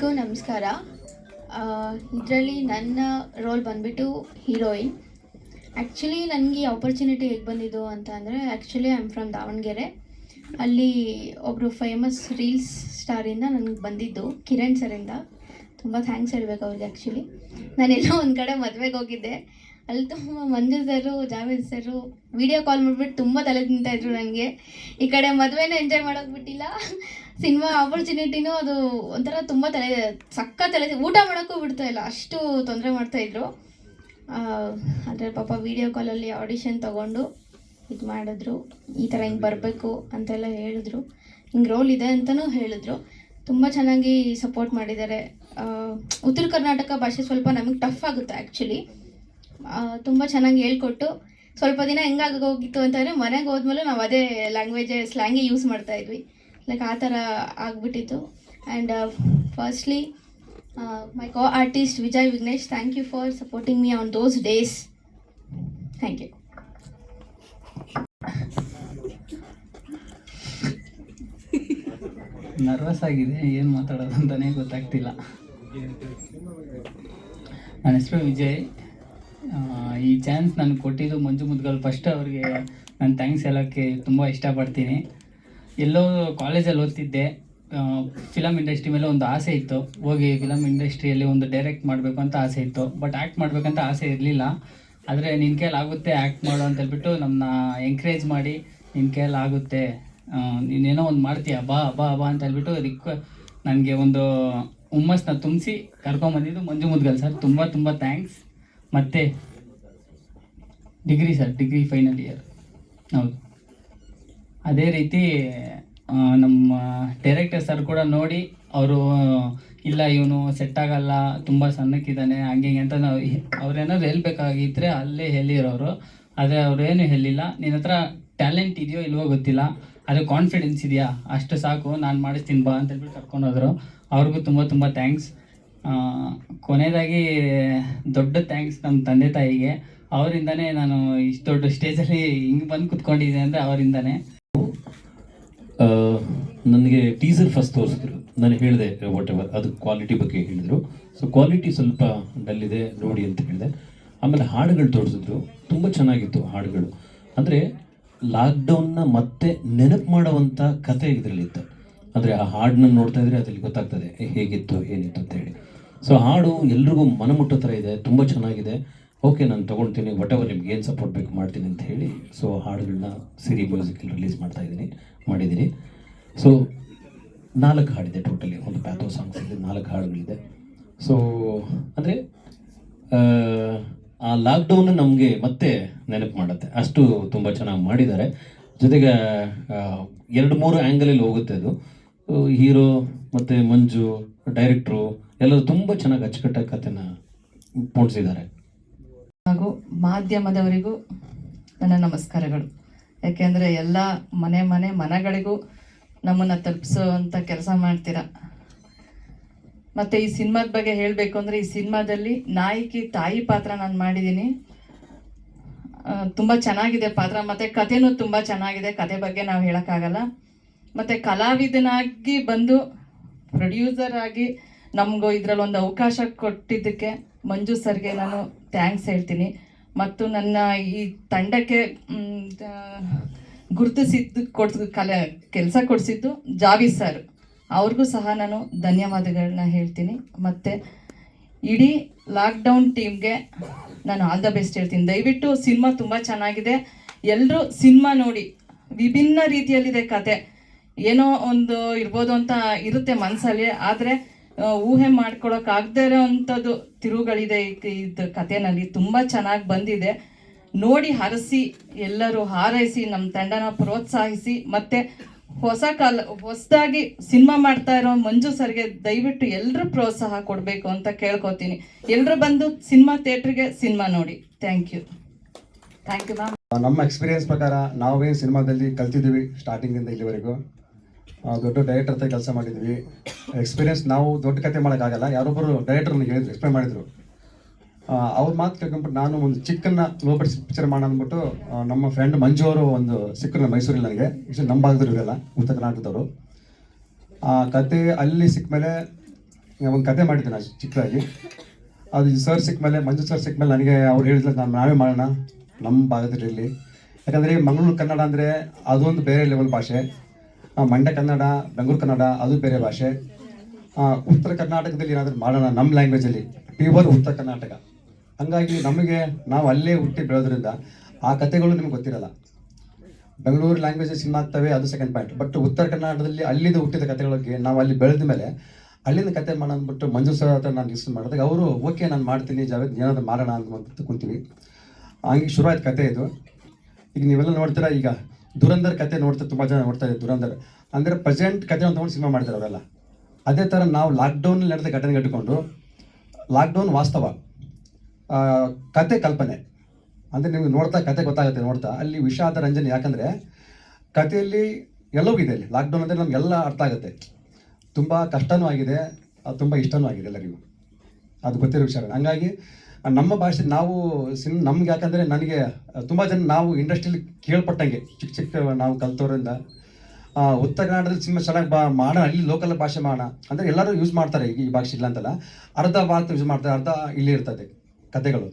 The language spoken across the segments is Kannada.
ಎಲ್ರಿಗೂ ನಮಸ್ಕಾರ. ಇದರಲ್ಲಿ ನನ್ನ ರೋಲ್ ಬಂದುಬಿಟ್ಟು ಹೀರೋಯಿನ್. ಆ್ಯಕ್ಚುಲಿ ನನಗೆ ಈ ಆಪರ್ಚುನಿಟಿ ಹೇಗೆ ಬಂದಿದ್ದು ಅಂತ ಅಂದರೆ, actually I am from Davanagere. ಅಲ್ಲಿ ಒಬ್ಬರು ಫೇಮಸ್ ರೀಲ್ಸ್ ಸ್ಟಾರಿಂದ ನನಗೆ ಬಂದಿದ್ದು, ಕಿರಣ್ ಸರಿಂದ. ತುಂಬ ಥ್ಯಾಂಕ್ಸ್ ಹೇಳ್ಬೇಕು ಅವ್ರಿಗೆ. ಆ್ಯಕ್ಚುಲಿ ನಾನೆಲ್ಲೋ ಒಂದು ಕಡೆ ಮದುವೆಗೆ ಹೋಗಿದ್ದೆ, ಅಲ್ಲಿ ತುಂಬ ಮಂಜು ಸರು, ಜಾವೇದ್ ಸರು ವಿಡಿಯೋ ಕಾಲ್ ಮಾಡಿಬಿಟ್ಟು ತುಂಬ ತಲೆ ತಿಂತಾಯಿದ್ರು ನನಗೆ. ಈ ಕಡೆ ಮದುವೆನೂ ಎಂಜಾಯ್ ಮಾಡೋಕೆ ಬಿಟ್ಟಿಲ್ಲ, ಸಿನಿಮಾ ಆಪರ್ಚುನಿಟಿನೂ ಅದು ಒಂಥರ ತುಂಬ ತಲೆ ಊಟ ಮಾಡೋಕ್ಕೂ ಬಿಡ್ತಾ ಇಲ್ಲ, ಅಷ್ಟು ತೊಂದರೆ ಮಾಡ್ತಾಯಿದ್ರು. ಆದರೆ ಪಾಪ ವಿಡಿಯೋ ಕಾಲಲ್ಲಿ ಆಡಿಷನ್ ತೊಗೊಂಡು ಇದು ಮಾಡಿದ್ರು, ಈ ಥರ ಹಿಂಗೆ ಬರಬೇಕು ಅಂತೆಲ್ಲ ಹೇಳಿದ್ರು, ಹಿಂಗೆ ರೋಲ್ ಇದೆ ಅಂತಲೂ ಹೇಳಿದ್ರು. ತುಂಬ ಚೆನ್ನಾಗಿ ಸಪೋರ್ಟ್ ಮಾಡಿದ್ದಾರೆ. ಉತ್ತರ ಕರ್ನಾಟಕ ಭಾಷೆ ಸ್ವಲ್ಪ ನಮಗೆ ಟಫ್ ಆಗುತ್ತೆ ಆ್ಯಕ್ಚುಲಿ. ತುಂಬ ಚೆನ್ನಾಗಿ ಹೇಳ್ಕೊಟ್ಟು, ಸ್ವಲ್ಪ ದಿನ ಹೆಂಗಾಗೋಗಿತ್ತು ಅಂತಂದರೆ ಮನೆಗೆ ಹೋದ್ಮೇಲೆ ನಾವು ಅದೇ ಸ್ಲ್ಯಾಂಗೇ ಯೂಸ್ ಮಾಡ್ತಾಯಿದ್ವಿ, ಲೈಕ್ ಆ ಥರ ಆಗಿಬಿಟ್ಟಿತ್ತು. And firstly my co artist Vijay Vignesh, thank you for supporting me on those days. Thank you. Nervous ಆಗಿದೆ, ಏನು ಮಾತಾಡೋದು ಅಂತಲೇ ಗೊತ್ತಾಗ್ತಿಲ್ಲ. ನನ್ನ ಹೆಸರು ವಿಜಯ್. ಈ ಚಾನ್ಸ್ ನನಗೆ ಕೊಟ್ಟಿದ್ದು ಮಂಜು ಮುದ್ಗಲ್. ಫಸ್ಟ್ ಅವ್ರಿಗೆ ನಾನು ಥ್ಯಾಂಕ್ಸ್ ಹೇಳೋಕ್ಕೆ ತುಂಬ ಇಷ್ಟಪಡ್ತೀನಿ. ಎಲ್ಲೋ ಕಾಲೇಜಲ್ಲಿ ಓದ್ತಿದ್ದೆ, ಫಿಲಮ್ ಇಂಡಸ್ಟ್ರಿ ಮೇಲೆ ಒಂದು ಆಸೆ ಇತ್ತು, ಹೋಗಿ ಫಿಲಮ್ ಇಂಡಸ್ಟ್ರಿಯಲ್ಲಿ ಒಂದು ಡೈರೆಕ್ಟ್ ಮಾಡಬೇಕು ಅಂತ ಆಸೆ ಇತ್ತು. ಬಟ್ ಆ್ಯಕ್ಟ್ ಮಾಡಬೇಕಂತ ಆಸೆ ಇರಲಿಲ್ಲ. ಆದರೆ ನಿನ್ನ ಕೈಯಲ್ಲಿ ಆಗುತ್ತೆ ಆ್ಯಕ್ಟ್ ಮಾಡು ಅಂತ ಹೇಳ್ಬಿಟ್ಟು ನಮ್ಮನ್ನ ಎಂಕರೇಜ್ ಮಾಡಿ, ನಿನ್ನ ಕೈಯಲ್ಲಿ ಆಗುತ್ತೆ, ನೀನೇನೋ ಒಂದು ಮಾಡ್ತೀಯ, ಬಾ ಬಾ ಬಾ ಅಂತ ಹೇಳ್ಬಿಟ್ಟು ನನಗೆ ಒಂದು ಹುಮ್ಮಸ್ನ ತುಂಬಿಸಿ ಕರ್ಕೊಂಬಂದಿದ್ದು ಮಂಜು ಮುದ್ಗಲ್ ಸರ್. ತುಂಬ ತುಂಬ ಥ್ಯಾಂಕ್ಸ್. ಮತ್ತು ಡಿಗ್ರಿ ಫೈನಲ್ ಇಯರ್. ಹೌದು, ಅದೇ ರೀತಿ ನಮ್ಮ ಡೈರೆಕ್ಟರ್ ಸರ್ ಕೂಡ ನೋಡಿ ಅವರು, ಇಲ್ಲ ಇವನು ಸೆಟ್ ಆಗಲ್ಲ, ತುಂಬ ಸಣ್ಣಕ್ಕಿದ್ದಾನೆ, ಹಂಗೆ ಅಂತ ನಾವು ಅವ್ರೇನಾದ್ರು ಹೇಳ್ಬೇಕಾಗಿದ್ದರೆ ಅಲ್ಲೇ ಹೇಳಿರೋರು. ಆದರೆ ಅವ್ರೇನು ಹೇಳಿಲ್ಲ, ನಿನ್ನ ಹತ್ರ ಟ್ಯಾಲೆಂಟ್ ಇದೆಯೋ ಇಲ್ವೋ ಗೊತ್ತಿಲ್ಲ, ಅದು ಕಾನ್ಫಿಡೆನ್ಸ್ ಇದೆಯಾ ಅಷ್ಟು ಸಾಕು, ನಾನು ಮಾಡಿಸ್ತೀನಿ ಬಾ ಅಂತ ಹೇಳ್ಬಿಟ್ಟು ಕರ್ಕೊಂಡೋದ್ರು. ಅವ್ರಿಗೂ ತುಂಬ ತುಂಬ ಥ್ಯಾಂಕ್ಸ್. ಕೊನೆಯದಾಗಿ ದೊಡ್ಡ ಥ್ಯಾಂಕ್ಸ್ ನಮ್ಮ ತಂದೆ ತಾಯಿಗೆ. ಅವರಿಂದನೇ ನಾನು ಇಷ್ಟು ದೊಡ್ಡ ಸ್ಟೇಜಲ್ಲಿ ಹಿಂಗೆ ಬಂದು ಕುತ್ಕೊಂಡಿದ್ದೀನಿ ಅಂದರೆ ಅವರಿಂದನೇ. ನನಗೆ ಟೀಸರ್ ಫಸ್ಟ್ ತೋರಿಸಿದ್ರು, ನಾನು ಹೇಳಿದೆ ವಾಟ್ ಎವರ್, ಅದು ಕ್ವಾಲಿಟಿ ಬಗ್ಗೆ ಹೇಳಿದರು. ಸೊ ಕ್ವಾಲಿಟಿ ಸ್ವಲ್ಪ ಡಲ್ ಇದೆ ನೋಡಿ ಅಂತ ಹೇಳಿದೆ. ಆಮೇಲೆ ಹಾಡುಗಳು ತೋರಿಸಿದ್ರು, ತುಂಬ ಚೆನ್ನಾಗಿತ್ತು ಹಾಡುಗಳು. ಅಂದರೆ ಲಾಕ್ಡೌನ್ನ ಮತ್ತೆ ನೆನಪು ಮಾಡುವಂಥ ಕತೆ ಇದರಲ್ಲಿತ್ತು. ಅಂದರೆ ಆ ಹಾಡನ್ನ ನೋಡ್ತಾ ಇದ್ರೆ ಅದ್ರಲ್ಲಿ ಗೊತ್ತಾಗ್ತದೆ ಹೇಗಿತ್ತು ಏನಿತ್ತು ಅಂತೇಳಿ. ಸೊ ಹಾಡು ಎಲ್ರಿಗೂ ಮನಮುಟ್ಟೋ ಥರ ಇದೆ, ತುಂಬ ಚೆನ್ನಾಗಿದೆ. ಓಕೆ, ನಾನು ತೊಗೊಳ್ತೀನಿ, ವಾಟ್ ಎವರ್ ನಿಮ್ಗೆ ಏನು ಸಪೋರ್ಟ್ ಬೇಕು ಮಾಡ್ತೀನಿ ಅಂತ ಹೇಳಿ ಸೊ ಹಾಡುಗಳನ್ನ ಸಿರಿ ಮ್ಯೂಸಿಕಲ್ಲಿ ರಿಲೀಸ್ ಮಾಡಿದ್ದೀನಿ. ಸೊ 4 ಹಾಡಿದೆ ಟೋಟಲಿ, ಒಂದು ಪ್ಯಾಥೋ ಸಾಂಗ್ಸ್ ಇದೆ, 4 ಹಾಡುಗಳಿದೆ. ಸೊ ಅಂದರೆ ಆ ಲಾಕ್ಡೌನ್ ನಮಗೆ ಮತ್ತೆ ನೆನಪು ಮಾಡುತ್ತೆ, ಅಷ್ಟು ತುಂಬ ಚೆನ್ನಾಗಿ ಮಾಡಿದ್ದಾರೆ. ಜೊತೆಗೆ 2-3 ಆ್ಯಂಗಲಲ್ಲಿ ಹೋಗುತ್ತೆ ಅದು. ಹೀರೋ ಮತ್ತು ಮಂಜು, ಡೈರೆಕ್ಟ್ರು ಎಲ್ಲರೂ ತುಂಬ ಚೆನ್ನಾಗಿ ಅಚ್ಚುಕಟ್ಟಾಗಿ ಕಥೆನ ಪೋಣಿಸಿದ್ದಾರೆ. ಹಾಗೂ ಮಾಧ್ಯಮದವರಿಗೂ ನನ್ನ ನಮಸ್ಕಾರಗಳು. ಯಾಕೆಂದರೆ ಎಲ್ಲ ಮನೆಗಳಿಗೂ ನಮ್ಮನ್ನು ತಲುಪಿಸುವಂಥ ಕೆಲಸ ಮಾಡ್ತೀರಾ. ಮತ್ತು ಈ ಸಿನಿಮಾದ ಬಗ್ಗೆ ಹೇಳಬೇಕು ಅಂದರೆ, ಈ ಸಿನಿಮಾದಲ್ಲಿ ನಾಯಕಿ ತಾಯಿ ಪಾತ್ರ ನಾನು ಮಾಡಿದ್ದೀನಿ. ತುಂಬ ಚೆನ್ನಾಗಿದೆ ಪಾತ್ರ, ಮತ್ತು ಕಥೆನೂ ತುಂಬ ಚೆನ್ನಾಗಿದೆ. ಕತೆ ಬಗ್ಗೆ ನಾವು ಹೇಳೋಕ್ಕಾಗಲ್ಲ. ಮತ್ತು ಕಲಾವಿದನಾಗಿ ಬಂದು ಪ್ರೊಡ್ಯೂಸರ್ ಆಗಿ ನಮಗೂ ಇದರಲ್ಲಿ ಒಂದು ಅವಕಾಶ ಕೊಟ್ಟಿದ್ದಕ್ಕೆ ಮಂಜು ಸರ್ಗೆ ನಾನು ಥ್ಯಾಂಕ್ಸ್ ಹೇಳ್ತೀನಿ. ಮತ್ತು ನನ್ನ ಈ ತಂಡಕ್ಕೆ ಗುರುತಿಸಿದ್ದು ಕೆಲಸ ಕೊಡಿಸಿದ್ದು ಜಾವೇದ್ ಸರ್, ಅವ್ರಿಗೂ ಸಹ ನಾನು ಧನ್ಯವಾದಗಳನ್ನ ಹೇಳ್ತೀನಿ. ಮತ್ತು ಇಡೀ ಲಾಕ್ಡೌನ್ ಟೀಮ್ಗೆ ನಾನು ಆಲ್ ದ ಬೆಸ್ಟ್ ಹೇಳ್ತೀನಿ. ದಯವಿಟ್ಟು ಸಿನಿಮಾ ತುಂಬ ಚೆನ್ನಾಗಿದೆ, ಎಲ್ಲರೂ ಸಿನಿಮಾ ನೋಡಿ. ವಿಭಿನ್ನ ರೀತಿಯಲ್ಲಿದೆ ಕತೆ, ಏನೋ ಒಂದು ಇರ್ಬೋದು ಅಂತ ಇರುತ್ತೆ ಮನಸ್ಸಲ್ಲಿ, ಆದರೆ ಊಹೆ ಮಾಡ್ಕೊಳಕ್ಕಾಗದೇ ಇರೋ ಅಂಥದ್ದು ತಿರುವುಗಳಿದೆ ಇದು ಕಥೆನಲ್ಲಿ. ತುಂಬ ಚೆನ್ನಾಗಿ ಬಂದಿದೆ, ನೋಡಿ ಹರಸಿ, ಎಲ್ಲರೂ ಹಾರೈಸಿ, ನಮ್ಮ ತಂಡನ ಪ್ರೋತ್ಸಾಹಿಸಿ. ಮತ್ತು ಹೊಸದಾಗಿ ಸಿನಿಮಾ ಮಾಡ್ತಾ ಇರೋ ಮಂಜು ಸರ್ಗೆ ದಯವಿಟ್ಟು ಎಲ್ಲರೂ ಪ್ರೋತ್ಸಾಹ ಕೊಡಬೇಕು ಅಂತ ಕೇಳ್ಕೊತೀನಿ. ಎಲ್ಲರೂ ಬಂದು ಸಿನಿಮಾ ಥಿಯೇಟ್ರಿಗೆ ಸಿನಿಮಾ ನೋಡಿ. Thank you ma'am. ನಮ್ಮ ಎಕ್ಸ್ಪೀರಿಯನ್ಸ್ ಪ್ರಕಾರ ನಾವೇನು ಸಿನಿಮಾದಲ್ಲಿ ಕಲ್ತಿದ್ದೀವಿ ಸ್ಟಾರ್ಟಿಂಗಿಂದ ಇಲ್ಲಿವರೆಗೂ, ದೊಡ್ಡ ಡೈರೆಕ್ಟರ್ ಹತ್ರ ಕೆಲಸ ಮಾಡಿದ್ವಿ. ಎಕ್ಸ್ಪೀರಿಯನ್ಸ್ ನಾವು ದೊಡ್ಡ ಕತೆ ಮಾಡೋಕ್ಕಾಗಲ್ಲ, ಯಾರೊಬ್ಬರು ಡೈರೆಕ್ಟರ್ ನನಗೆ ಹೇಳಿದ್ರು, ಎಕ್ಸ್ಪ್ಲೈನ್ ಮಾಡಿದರು. ಅವ್ರ ಮಾತು ಕೇಳ್ಕೊಂಡ್ಬಿಟ್ಟು ನಾನು ಒಂದು ಚಿಕ್ಕನ್ನ ಲೋ ಬಡ್ಜೆಟ್ ಪಿಕ್ಚರ್ ಮಾಡೋಣ ಅಂದ್ಬಿಟ್ಟು ನಮ್ಮ ಫ್ರೆಂಡ್ ಮಂಜು ಅವರು ಒಂದು ಸಿಕ್ಕರು ಮೈಸೂರಲ್ಲಿ, ನನಗೆ ಇಷ್ಟು ನಮ್ಮ ಭಾಗದವ್ರು ಇರಲ್ಲ, ಉತ್ತರ ಕರ್ನಾಟಕದವರು. ಆ ಕತೆ ಅಲ್ಲಿ ಸಿಕ್ಕ ಮೇಲೆ ಒಂದು ಕತೆ ಮಾಡಿದ್ದೆ ನಾನು ಚಿಕ್ಕದಾಗಿ. ಅದು ಈ ಸರ್ ಸಿಕ್ಕ ಮೇಲೆ, ಮಂಜು ಸರ್ ಸಿಕ್ಕ ಮೇಲೆ ನನಗೆ ಅವ್ರು ಹೇಳಿದ್ರು ನಾವೇ ಮಾಡೋಣ ನಮ್ಮ ಭಾಗದಲ್ಲಿ. ಯಾಕಂದರೆ ಮಂಗಳೂರು ಕನ್ನಡ ಅಂದರೆ ಅದೊಂದು ಬೇರೆ ಲೆವೆಲ್ ಭಾಷೆ, ಮಂಡ್ಯ ಕನ್ನಡ, ಬೆಂಗಳೂರು ಕನ್ನಡ ಅದು ಬೇರೆ ಭಾಷೆ. ಉತ್ತರ ಕರ್ನಾಟಕದಲ್ಲಿ ಏನಾದರೂ ಮಾಡೋಣ ನಮ್ಮ ಲ್ಯಾಂಗ್ವೇಜಲ್ಲಿ, ಪ್ಯೂರ್ ಉತ್ತರ ಕರ್ನಾಟಕ. ಹಂಗಾಗಿ ನಮಗೆ ನಾವು ಅಲ್ಲೇ ಹುಟ್ಟಿ ಬೆಳೆದ್ರಿಂದ ಆ ಕಥೆಗಳು ನಿಮ್ಗೆ ಗೊತ್ತಿರಲ್ಲ. ಬೆಂಗಳೂರು ಲ್ಯಾಂಗ್ವೇಜ್ ಸಿನಿಮಾ ಆಗ್ತವೆ, ಅದು ಸೆಕೆಂಡ್ ಪಾಯಿಂಟ್. ಬಟ್ ಉತ್ತರ ಕನ್ನಡದಲ್ಲಿ ಅಲ್ಲಿಂದ ಹುಟ್ಟಿದ ಕಥೆಗಳಿಗೆ ನಾವು ಅಲ್ಲಿ ಬೆಳೆದ ಮೇಲೆ ಅಲ್ಲಿಂದ ಕತೆ ಮಾಡೋಣ ಅಂದ್ಬಿಟ್ಟು ಮಂಜು ಸರ್ ಹತ್ರ ನಾನು ಡಿಸ್ಕಸ್ ಮಾಡಿದಾಗ ಅವರು ಓಕೆ ನಾನು ಮಾಡ್ತೀನಿ ಜಾವೇದ್, ಏನಾದರೂ ಮಾಡೋಣ ಅಂತ ಕುಂತೀವಿ. ಹಂಗೆ ಶುರು ಆಯ್ತು ಕತೆ ಇದು. ಈಗ ನೀವೆಲ್ಲ ನೋಡ್ತೀರಾ, ಈಗ ದುರಂಧರ್ ಕತೆ ನೋಡ್ತಾ ತುಂಬ ಜನ ನೋಡ್ತಾ ಇದ್ದಾರೆ. ದುರಂಧರ್ ಅಂದರೆ ಪ್ರೆಸೆಂಟ್ ಕತೆ ತೊಗೊಂಡು ಸಿನಿಮಾ ಮಾಡ್ತಾರೆ ಅವರೆಲ್ಲ. ಅದೇ ಥರ ನಾವು ಲಾಕ್ಡೌನಲ್ಲಿ ನಡೆದ ಘಟನೆ ಇಟ್ಕೊಂಡು, ಲಾಕ್ಡೌನ್ ವಾಸ್ತವ, ಕತೆ ಕಲ್ಪನೆ. ಅಂದರೆ ನಿಮ್ಗೆ ನೋಡ್ತಾ ಕತೆ ಗೊತ್ತಾಗುತ್ತೆ. ನೋಡ್ತಾ ಅಲ್ಲಿ ವಿಷಾದ ರಂಜನೆ, ಯಾಕಂದರೆ ಕಥೆಯಲ್ಲಿ ಎಲ್ಲವೂ ಇದೆ. ಅಲ್ಲಿ ಲಾಕ್ಡೌನ್ ಅಂದರೆ ನಮಗೆಲ್ಲ ಅರ್ಥ ಆಗುತ್ತೆ. ತುಂಬ ಕಷ್ಟನೂ ಆಗಿದೆ, ಅದು ತುಂಬ ಇಷ್ಟನೂ ಆಗಿದೆ ಎಲ್ಲರಿಗೂ, ಅದು ಗೊತ್ತಿರೋ ವಿಷಯ. ಹಂಗಾಗಿ ನಮ್ಮ ಭಾಷೆ ನಾವು ನಮ್ಗೆ, ಯಾಕಂದರೆ ನನಗೆ ತುಂಬ ಜನ ನಾವು ಇಂಡಸ್ಟ್ರಿಯಲ್ಲಿ ಕೇಳ್ಪಟ್ಟಂಗೆ ಚಿಕ್ಕ ಚಿಕ್ಕ ನಾವು ಕಲ್ತೋರಿಂದ ಉತ್ತರ ಕನ್ನಡದಲ್ಲಿ ಸಿನಿಮಾ ಚೆನ್ನಾಗಿ ಮಾಡೋಣ, ಅಲ್ಲಿ ಲೋಕಲ್ ಭಾಷೆ ಮಾಡೋಣ ಅಂದರೆ ಎಲ್ಲರೂ ಯೂಸ್ ಮಾಡ್ತಾರೆ. ಈ ಭಾಷೆ ಇಲ್ಲ ಅಂತಲ್ಲ, ಅರ್ಧ ಭಾರತ ಯೂಸ್ ಮಾಡ್ತಾರೆ, ಅರ್ಧ ಇಲ್ಲಿ ಇರ್ತದೆ ಕತೆಗಳು.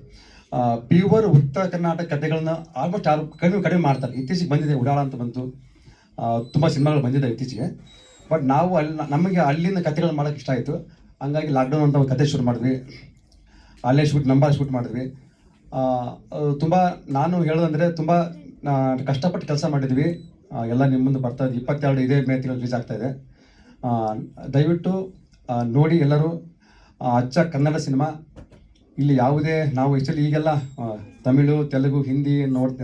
ಪ್ಯೂರ್ ಉತ್ತರ ಕರ್ನಾಟಕ ಕತೆಗಳನ್ನ ಆಲ್ಮೋಸ್ಟ್ ಯಾರು ಕಡಿಮೆ ಮಾಡ್ತಾರೆ. ಇತ್ತೀಚೆಗೆ ಬಂದಿದೆ ಉಡಾಳ ಅಂತ ಬಂತು, ತುಂಬ ಸಿನಿಮಾಗಳು ಬಂದಿದೆ ಇತ್ತೀಚೆಗೆ. ಬಟ್ ನಾವು ನಮಗೆ ಅಲ್ಲಿಂದ ಕತೆಗಳು ಮಾಡೋಕ್ಕೆ ಇಷ್ಟ ಆಯಿತು. ಹಂಗಾಗಿ ಲಾಕ್ಡೌನ್ ಅಂತ ಒಂದು ಕತೆ ಶುರು ಮಾಡಿದ್ವಿ. ಅಲ್ಲೇ ಶೂಟ್ ಮಾಡಿದ್ವಿ. ತುಂಬ ನಾನು ಹೇಳೋದಂದರೆ ತುಂಬ ಕಷ್ಟಪಟ್ಟು ಕೆಲಸ ಮಾಡಿದ್ವಿ. ಎಲ್ಲ ನಿಮ್ಮ ಮುಂದೆ ಬರ್ತಾ ಇದೆ. 22 ಇದೇ ಮೇ ತಿಂಗಳು ರಿಲೀಸ್ ಆಗ್ತಾಯಿದೆ. ದಯವಿಟ್ಟು ನೋಡಿ ಎಲ್ಲರೂ. ಅಚ್ಚ ಕನ್ನಡ ಸಿನಿಮಾ. ಇಲ್ಲಿ ಯಾವುದೇ ನಾವು ಆ್ಯಕ್ಚುಲಿ ಈಗೆಲ್ಲ ತಮಿಳು, ತೆಲುಗು, ಹಿಂದಿ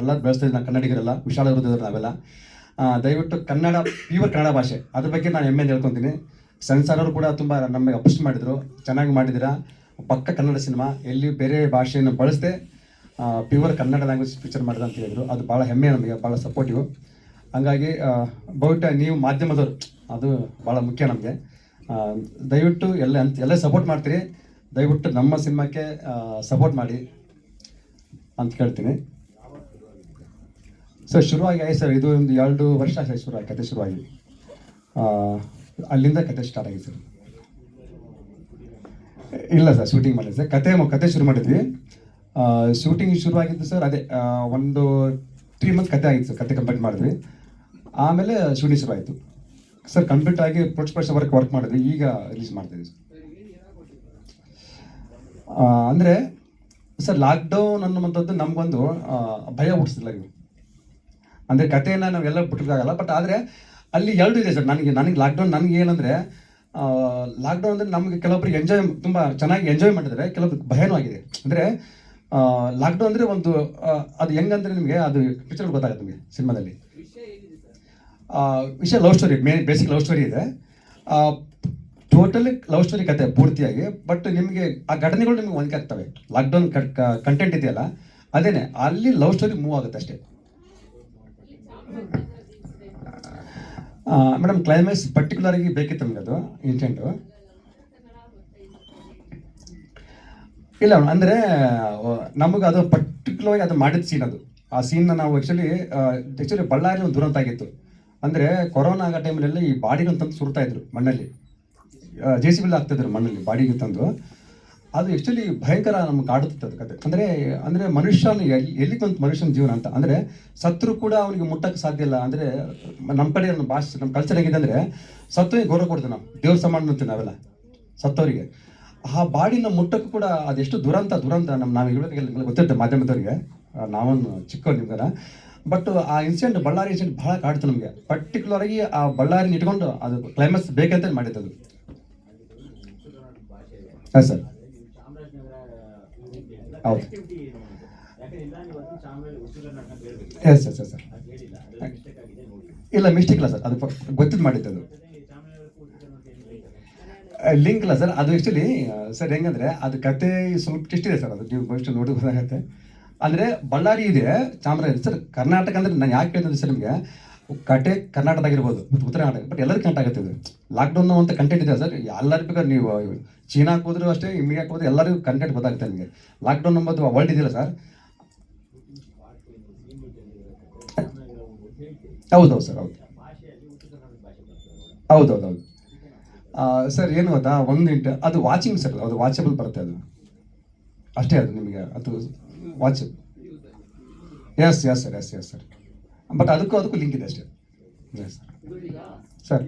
ಎಲ್ಲ ಬೆಳೆಸ್ತಾ ಇದ್ದೀವಿ ನಾವು ಕನ್ನಡಿಗರೆಲ್ಲ, ವಿಶಾಲ ಹೃದಯದವರು ನಾವೆಲ್ಲ. ದಯವಿಟ್ಟು ಕನ್ನಡ, ಪ್ಯೂರ್ ಕನ್ನಡ ಭಾಷೆ, ಅದ್ರ ಬಗ್ಗೆ ನಾನು ಹೆಮ್ಮೆ ಹೇಳ್ಕೊತೀನಿ. ಸೆನ್ಸಾರ್ ಅವರು ಕೂಡ ತುಂಬ ನಮಗೆ ಅಪ್ರಿಷಿಯೇಟ್ ಮಾಡಿದರು, ಚೆನ್ನಾಗಿ ಮಾಡಿದ್ದೀರಾ, ಪಕ್ಕ ಕನ್ನಡ ಸಿನಿಮಾ, ಎಲ್ಲಿ ಬೇರೆ ಭಾಷೆಯನ್ನು ಬಳಸದೆ ಪ್ಯೂರ್ ಕನ್ನಡ ಲ್ಯಾಂಗ್ವೇಜ್ ಪಿಕ್ಚರ್ ಮಾಡಿದ ಅಂತ ಹೇಳಿದರು. ಅದು ಭಾಳ ಹೆಮ್ಮೆ, ನಮಗೆ ಭಾಳ ಸಪೋರ್ಟಿವ್. ಹಂಗಾಗಿ ಬಹುಶಃ ನೀವು ಮಾಧ್ಯಮದವರು, ಅದು ಭಾಳ ಮುಖ್ಯ ನಮಗೆ. ದಯವಿಟ್ಟು ಎಲ್ಲ ಸಪೋರ್ಟ್ ಮಾಡ್ತೀರಿ. ದಯವಿಟ್ಟು ನಮ್ಮ ಸಿನಿಮಾಕ್ಕೆ ಸಪೋರ್ಟ್ ಮಾಡಿ ಅಂತ ಕೇಳ್ತೀನಿ. ಸರ್ ಶುರುವಾಗಿ ಆಯ್ತು ಸರ್, ಇದು ಒಂದು 2 ವರ್ಷ ಆಯ್ತು ಕತೆ ಶುರುವಾಗಿ. ಅಲ್ಲಿಂದ ಕತೆ ಸ್ಟಾರ್ಟ್ ಆಗಿದೆ ಸರ್. ಇಲ್ಲ ಸರ್, ಶೂಟಿಂಗ್ ಮಾಡಿದೆ ಸರ್. ಕತೆ ಶುರು ಮಾಡಿದ್ವಿ. ಶೂಟಿಂಗ್ ಶುರುವಾಗಿದ್ದು ಸರ್ ಅದೇ ಒಂದು 3 ಮಂತ್ ಕತೆ ಆಗಿತ್ತು ಸರ್. ಕತೆ ಕಂಪ್ಲೀಟ್ ಮಾಡಿದ್ವಿ, ಆಮೇಲೆ ಶೂಟಿಂಗ್ ಶುರು ಆಯಿತು ಸರ್. ಕಂಪ್ಲೀಟ್ ಆಗಿ ಪೋಸ್ಟ್ ವರ್ಕ್ ಮಾಡಿದ್ವಿ, ಈಗ ರಿಲೀಸ್ ಮಾಡ್ತಾಯಿದ್ವಿ ಸರ್. ಅಂದರೆ ಸರ್ ಲಾಕ್ಡೌನ್ ಅನ್ನುವಂಥದ್ದು ನಮಗೊಂದು ಭಯ ಹುಟ್ಟಿಸಿಲ್ಲ ನೀವು. ಅಂದರೆ ಕಥೆಯನ್ನು ನಾವೆಲ್ಲ ಬಿಟ್ಟಿರೋಕ್ಕಾಗಲ್ಲ. ಬಟ್ ಆದರೆ ಅಲ್ಲಿ 2 ಇದೆ ಸರ್. ನನಗೆ ಲಾಕ್ಡೌನ್ ನನಗೆ ಏನಂದರೆ, ಲಾಕ್ಡೌನ್ ಅಂದರೆ ನಮಗೆ ಕೆಲವೊಬ್ಬರಿಗೆ ತುಂಬ ಚೆನ್ನಾಗಿ ಎಂಜಾಯ್ ಮಾಡಿದರೆ, ಕೆಲವೊಬ್ರಿಗೆ ಭಯನೂ ಆಗಿದೆ. ಅಂದರೆ ಲಾಕ್ಡೌನ್ ಅಂದರೆ ಒಂದು ಅದು ಹೆಂಗಂದರೆ ನಿಮಗೆ ಅದು ಪಿಕ್ಚರ್ ಗೊತ್ತಾಗುತ್ತೆ ನಿಮಗೆ. ಸಿನಿಮಾದಲ್ಲಿ ವಿಷಯ love story, basic love story ಇದೆ. ಟೋಟಲಿ ಲವ್ ಸ್ಟೋರಿ ಕತೆ ಪೂರ್ತಿಯಾಗಿ. ಬಟ್ ನಿಮಗೆ ಆ ಘಟನೆಗಳು ನಿಮಗೆ ಹೊಂದಿಕೆ ಆಗ್ತವೆ. ಲಾಕ್ಡೌನ್ ಕಂಟೆಂಟ್ ಇದೆಯಲ್ಲ ಅದೇನೆ, ಅಲ್ಲಿ ಲವ್ ಸ್ಟೋರಿ ಮೂವ್ ಆಗುತ್ತೆ ಅಷ್ಟೇ. ಮೇಡಮ್ ಕ್ಲೈಮ್ಯಾಕ್ಸ್ ಪರ್ಟಿಕ್ಯುಲರ್ ಆಗಿ ಬೇಕಿತ್ತು ನಮಗೆ, ಅದು ಇಂಟೆಂಟು ಇಲ್ಲ ಅಂದರೆ ನಮಗೆ ಅದು ಪರ್ಟಿಕ್ಯುಲರ್ ಆಗಿ ಅದು ಮಾಡಿದ ಸೀನ್. ಅದು ಆ ಸೀನ್ನ ನಾವು ಆ್ಯಕ್ಚುಲಿ ಬಳ್ಳಾರಿ ಒಂದು ದುರಂತ ಆಗಿತ್ತು. ಅಂದರೆ ಕೊರೋನಾ ಆಗೋ ಟೈಮಲ್ಲಿ ಈ ಬಾಡಿಗಳು ತಂದು ಸುರ್ತಾ ಇದ್ರು ಮಣ್ಣಲ್ಲಿ, JCB ಆಗ್ತಾಯಿದ್ರು ಮಣ್ಣಲ್ಲಿ ಬಾಡಿಗೆ ತಂದು. ಅದು ಆ್ಯಕ್ಚುಲಿ ಭಯಂಕರ ನಮ್ಗೆ ಕಾಡುತ್ತೆ ಅದು ಕತೆ. ಅಂದರೆ ಮನುಷ್ಯನ ಎಲ್ಲಿ ಬಂತು ಮನುಷ್ಯನ ಜೀವನ ಅಂತ. ಅಂದರೆ ಸತ್ರು ಕೂಡ ಅವನಿಗೆ ಮುಟ್ಟಕ್ಕೆ ಸಾಧ್ಯ ಇಲ್ಲ. ಅಂದರೆ ನಮ್ಮ ಕಡೆ ನಮ್ಮ ಭಾಷೆ, ನಮ್ಮ ಕಲ್ಚರ್ ಹೇಗಿದೆ ಅಂದರೆ, ಸತ್ತವರಿಗೆ ಗೌರವ ಕೊಡ್ತೀವಿ ನಾವು, ದೇವ್ರ ಸಮಾನ ಅಂತೀವಿ ನಾವೆಲ್ಲ ಸತ್ತವರಿಗೆ. ಆ ಬಾಡಿನ ಮುಟ್ಟಕ್ಕೂ ಕೂಡ ಅದೆಷ್ಟು ದುರಂತ ನಾವು ಹೇಳೋದಕ್ಕೆಲ್ಲ ಗೊತ್ತಿರುತ್ತೆ ಮಾಧ್ಯಮದವರಿಗೆ, ನಾವೊಂದು ಚಿಕ್ಕವ್ರು ನಿಮ್ಗಾರ. ಬಟ್ ಆ ಇನ್ಸಿಡೆಂಟ್, ಬಳ್ಳಾರಿ ಇನ್ಸಿಡೆಂಟ್ ಭಾಳ ಕಾಡ್ತು ನಮಗೆ. ಪರ್ಟಿಕ್ಯುಲರ್ ಆಗಿ ಆ ಬಳ್ಳಾರಿನ ಇಟ್ಕೊಂಡು ಅದು ಕ್ಲೈಮ್ಯಾಕ್ಸ್ ಬೇಕಂತ ಮಾಡಿದ್ದದು. ಹಾಂ ಸರ್, ಹೌದು. ಎಸ್ ಸರ್ ಸರ್ ಇಲ್ಲ, ಮಿಸ್ಟೇಕ್ ಇಲ್ಲ ಸರ್, ಅದು ಗೊತ್ತಿದ್ದು ಮಾಡಿದ್ದು. ಅದು ಲಿಂಕ್ ಇಲ್ಲ ಸರ್. ಅದು ಆ್ಯಕ್ಚುಲಿ ಸರ್ ಹೆಂಗಂದರೆ, ಅದು ಕತೆ ಸ್ವಲ್ಪ ಟ್ವಿಸ್ಟ್ ಇದೆ ಸರ್. ಅದು ನೀವು ಬಹುಶಃ ನೋಡಿ ಗೊತ್ತಾಗತ್ತೆ. ಅಂದರೆ ಬಳ್ಳಾರಿ ಇದೆ, ಚಾಮರಾಜನಗರ ಸರ್. ಕರ್ನಾಟಕ ಅಂದರೆ ನಾನು ಯಾಕೆ ಹೇಳ್ತೀನಿ ಸರ್ ನಿಮಗೆ, ಕತೆ ಕರ್ನಾಟಕದಾಗಿರ್ಬೋದು, ಉತ್ತರ ಕರ್ನಾಟಕ, ಬಟ್ ಎಲ್ಲರಿಗೂ ಕನೆಕ್ಟ್ ಆಗುತ್ತೆ. ಇದು ಲಾಕ್ಡೌನ್ ಅಂತ ಕಂಟೆಂಟ್ ಇದೆ ಸರ್. ಎಲ್ಲರಿಗೂ ಬೇಕಾದ್ರೆ ನೀವು ಚೀನಾಕ್ಕೆ ಹೋದ್ರೂ ಅಷ್ಟೇ, ಇಂಡಿಯಾಕ್ಕೆ ಹೋದ್ರೆ ಎಲ್ಲರಿಗೂ ಕಂಟೆಂಟ್ ಗೊತ್ತಾಗುತ್ತೆ ನಿಮಗೆ. ಲಾಕ್ಡೌನ್ ಎಂಬುದು ವರ್ಲ್ಡ್ ಇದೆಯಲ್ಲ ಸರ್. ಹೌದೌದು ಸರ್, ಹೌದು. ಸರ್ ಏನು ಗೊತ್ತಾ, 1 ಮಿನಿಟ್ ಅದು ವಾಚಿಂಗ್ ಸರ್, ಅದು ವಾಚಬಲ್ ಬರುತ್ತೆ, ಅದು ಅಷ್ಟೇ, ಅದು ನಿಮಗೆ ಅದು ವಾಚ್. ಎಸ್ ಸರ್ ಬಟ್ ಅದಕ್ಕೂ ಲಿಂಕ್ ಇದೆ ಅಷ್ಟೇ. ಎಸ್ ಸರ್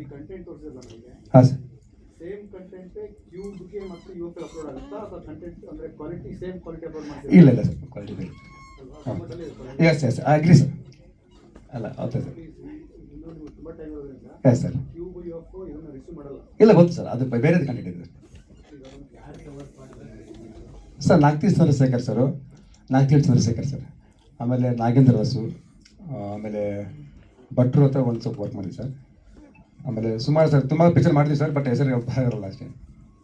ಹಾಂ ಸರ್. ಸೇಮ್ ಕಂಟೆಂಟ್ ಕ್ಯೂಬ್ಗೆ ಮತ್ತು ಯುವಕ ಅಪ್ಲೋಡ್ ಆಗುತ್ತಾ ಅಥವಾ ಕಂಟೆಂಟ್ ಅಂದರೆ ಕ್ವಾಲಿಟಿ ಸೇಮ್ ಕ್ವಾಲಿಟಿ ಅಪ್ಲೋಡ್ ಮಾಡ್ತೀರಾ? ಇಲ್ಲ ಸರ್, ಕ್ವಾಲಿಟಿ ಇಲ್ಲ. Yes agree sir. ಅಲ್ಲ ಹೌದು ಸರ್. ಇನ್ನೂ ನೀವು ತುಂಬ ಟೈಮ್ ಇರೋದ್ರಿಂದ ಎಸ್ ಸರ್. ಕ್ಯೂಬ್ ಯುವಕ ಇದನ್ನು ರಿಸೀವ್ ಮಾಡಲ್ಲ. ಇಲ್ಲ ಗೊತ್ತು ಸರ್, ಅದು ಬೇರೆದು ಕಂಟೆಂಟ್ ಇದೆ ಸರ್. ನಾಗತೀಶ್ ಚಂದ್ರಶೇಖರ್ ಸರ್, ಸರ್, ಆಮೇಲೆ ನಾಗೇಂದ್ರ ವಸು, ಆಮೇಲೆ ಭಟ್ರು ಹತ್ರ ಒಂದು ಸ್ವಲ್ಪ ವರ್ಕ್ ಮಾಡಿದ್ವಿ ಸರ್. ಆಮೇಲೆ ಸುಮಾರು ಸರ್ ತುಂಬ ಪಿಕ್ಚರ್ ಮಾಡಿದ್ವಿ ಸರ್, ಬಟ್ ಹೆಸರು ಬರಲ್ಲ ಅಷ್ಟೇ.